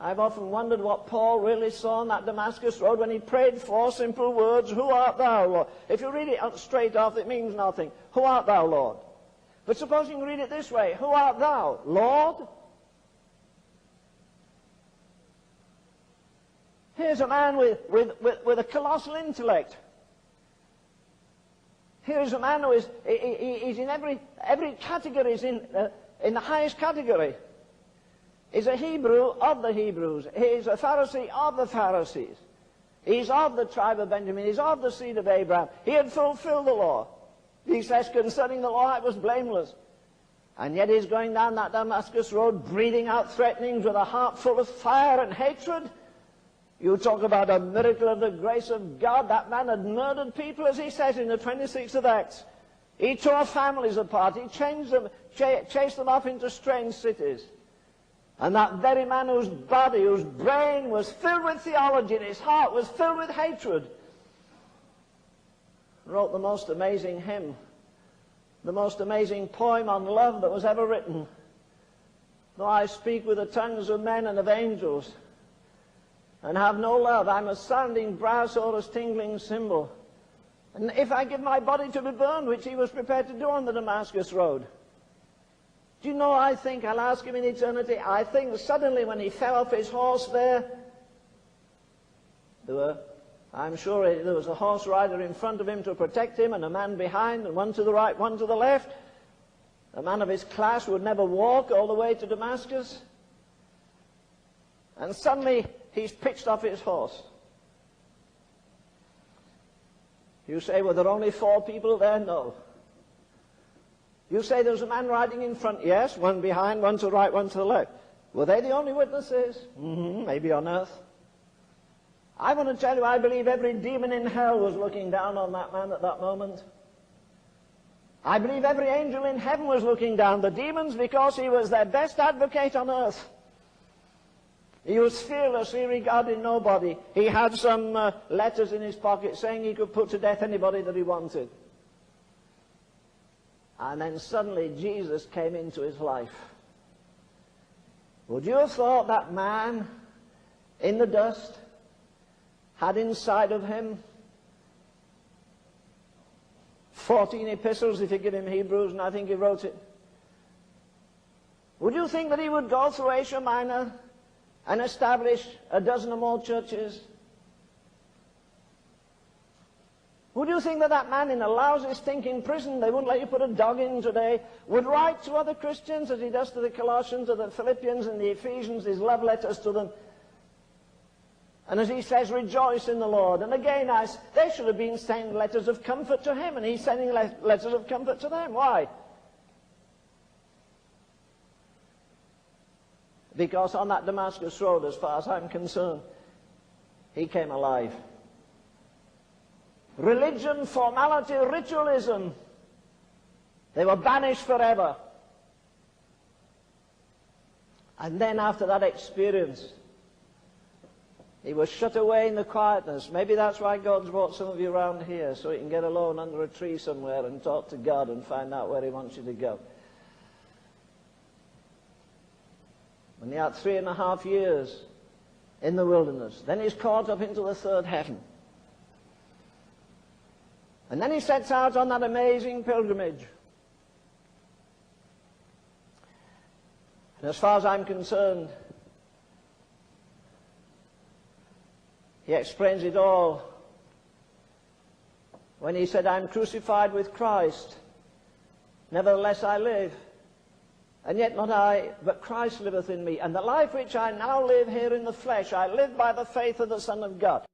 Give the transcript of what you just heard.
I've often wondered what Paul really saw on that Damascus road when he prayed 4 simple words, "Who art thou, Lord?" If you read it straight off, it means nothing. Who art thou, Lord? But suppose you can read it this way, who art thou, Lord? Here's a man with a colossal intellect. Here's a man who is he's in every category, is in the highest category. He's a Hebrew of the Hebrews. He's a Pharisee of the Pharisees. He's of the tribe of Benjamin. He's of the seed of Abraham. He had fulfilled the law. He says concerning the law, it was blameless. And yet he's going down that Damascus road, breathing out threatenings with a heart full of fire and hatred. You talk about a miracle of the grace of God. That man had murdered people, as he says in the 26th of Acts. He tore families apart. He chased them off into strange cities. And that very man whose body, whose brain was filled with theology and his heart was filled with hatred, wrote the most amazing hymn, the most amazing poem on love that was ever written. Though I speak with the tongues of men and of angels, and have no love, I'm a sounding brass or a tingling cymbal. And if I give my body to be burned, which he was prepared to do on the Damascus road, do you know, I think, I'll ask him in eternity, I think suddenly when he fell off his horse there, I'm sure there was a horse rider in front of him to protect him, and a man behind, and one to the right, one to the left. A man of his class would never walk all the way to Damascus. And suddenly he's pitched off his horse. You say, were there only 4 people there? No. You say there was a man riding in front? Yes, one behind, one to the right, one to the left. Were they the only witnesses? Maybe on earth. I want to tell you, I believe every demon in hell was looking down on that man at that moment. I believe every angel in heaven was looking down. The demons, because he was their best advocate on earth. He was fearless, he regarded nobody. He had some letters in his pocket saying he could put to death anybody that he wanted. And then suddenly Jesus came into his life. Would you have thought that man in the dust had inside of him 14 epistles, if you give him Hebrews, and I think he wrote it? Would you think that he would go through Asia Minor and establish a dozen or more churches? Would you think that that man in a lousy, stinking prison, they wouldn't let you put a dog in today, would write to other Christians, as he does to the Colossians, or the Philippians, and the Ephesians, his love letters to them? And as he says, rejoice in the Lord. And again, they should have been sending letters of comfort to him, and he's sending letters of comfort to them. Why? Because on that Damascus road, as far as I'm concerned, he came alive. Religion, formality, ritualism, they were banished forever. And then after that experience, he was shut away in the quietness. Maybe that's why God's brought some of you around here, so you can get alone under a tree somewhere and talk to God and find out where he wants you to go. When he had 3.5 years in the wilderness, then he's caught up into the 3rd heaven. And then he sets out on that amazing pilgrimage. And as far as I'm concerned, he explains it all when he said, I'm crucified with Christ, nevertheless I live. And yet not I, but Christ liveth in me. And the life which I now live here in the flesh, I live by the faith of the Son of God.